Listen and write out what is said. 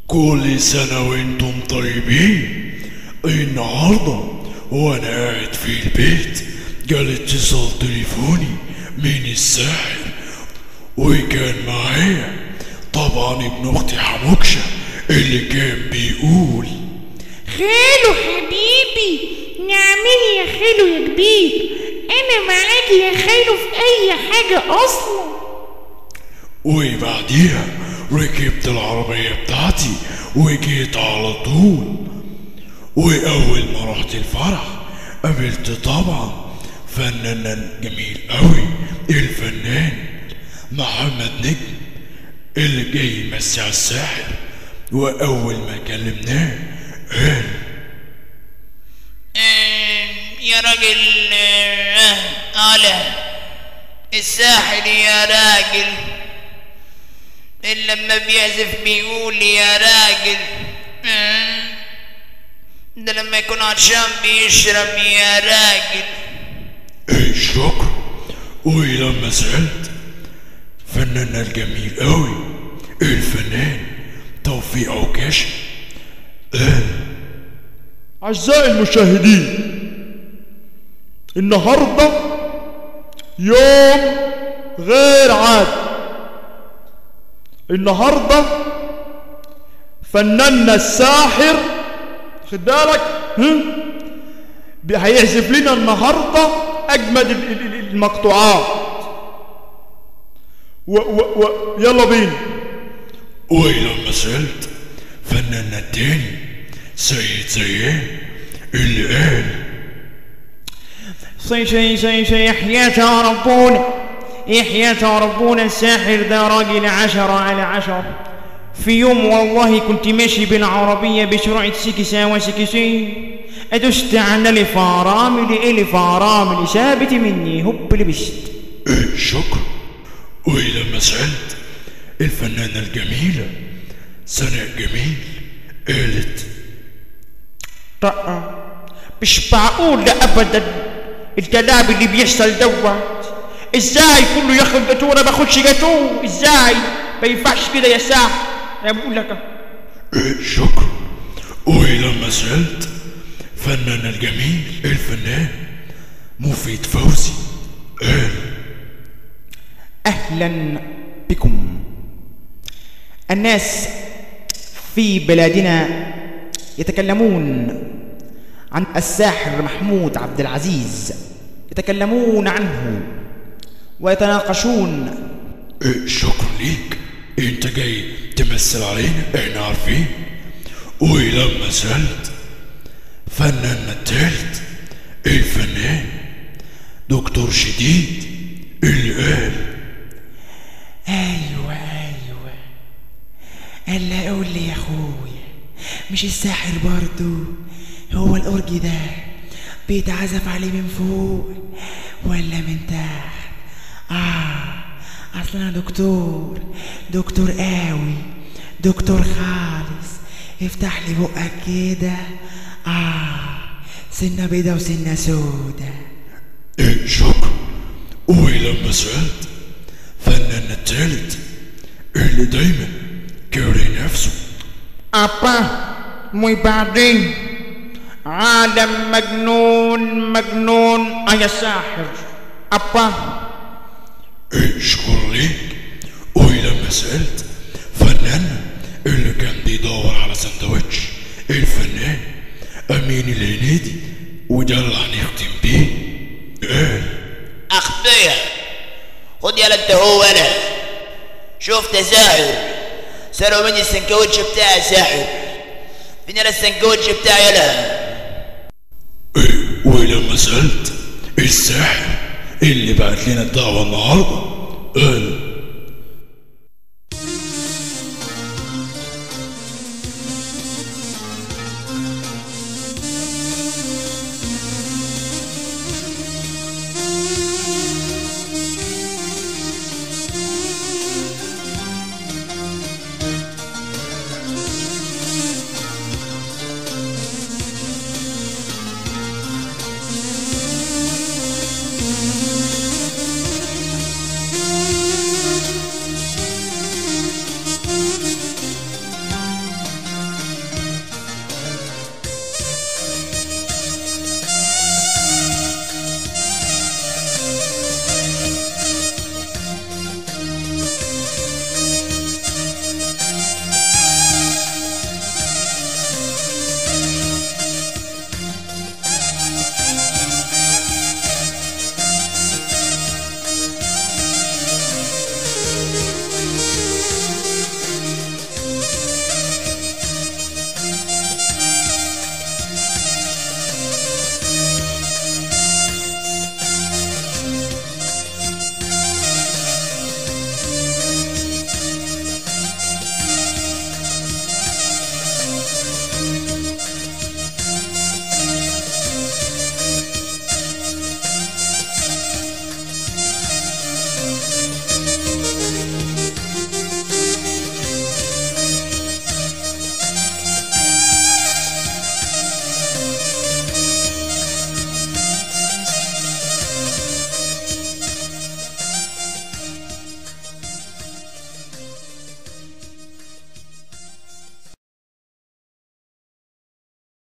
كل سنة وانتم طيبين. النهاردة وانا قاعد في البيت جالي اتصال تليفوني من الساحر، وكان معايا طبعا ابن اختي حموكشة اللي كان بيقول: خالو حبيبي نعمل يا خالو يا كبير، انا معاك يا خالو في اي حاجة اصلا. وبعديها ركبت العربية بتاعتي وجيت على طول، واول ما رحت الفرح قابلت طبعا فنان جميل قوي، الفنان محمد نجم اللي جاي يمسي على الساحر. واول ما كلمناه قال: يا راجل الساحر يا راجل اللي لما بيعزف بيقول يا راجل ده لما يكون عطشان بيشرب يا راجل. الشكر. ولما سألت فناننا الجميل قوي الفنان توفيق عكاشة قال: أعزائي المشاهدين، النهاردة يوم غير عادي. النهاردة فناننا الساحر خد بالك هيعزف لنا النهاردة أجمد المقطوعات. يلا بينا. ولما سألت فناننا التاني سيد زيان اللي قال: سي يحيى ربنا، يحيى ربنا الساحر ده راجل 10/10. في يوم والله كنت ماشي بالعربية بسرعة سكسة وسكسين، أدست على الفرامل ثابت مني هوب لبست. شكرا. ولما سألت الفنانة الجميلة سناء جميل قالت: مش معقول ده أبدا الكلام اللي بيحصل دوت. ازاي كله ياخد جاتوه وانا باخدش جاتوه؟ ازاي؟ ما ينفعش كده يا ساحر، انا بقول لك. شكرا. ولما سألت فنان الجميل الفنان مفيد فوزي قال: أهلا بكم. الناس في بلادنا يتكلمون عن الساحر محمود عبد العزيز، يتكلمون عنه ويتناقشون. شكرا ليك، انت جاي تمثل علينا، احنا عارفين. ولما سألت فناننا التالت الفنان دكتور شديد اللي قال: ايوه الا قول لي يا اخويا، مش الساحر برضو هو الأورج ده بيتعزف عليه من فوق ولا من تحت؟ اصل انا دكتور قوي، دكتور خالص. افتح لي بقك كده، سنة بيضة وسنة سودة. شكرا. ولما سألت فنان التالت اللي دايما كاري نفسه: مي بعدين عالم مجنون يا ساحر شكرا ليك. ولما سألت فنان اللي كان بيدور على سندوتش الفنان أمين الهنيدي وده اللي هنختم بيه قال: أخطية خد يالا انت هو انا شفت يا ساحر سرقوا مني السندوتش بتاعي يا ساحر، فين يالا السندوتش بتاعي يالا؟ ولما سألت الساحر اللي بعت لنا الدعوة النهارده قال: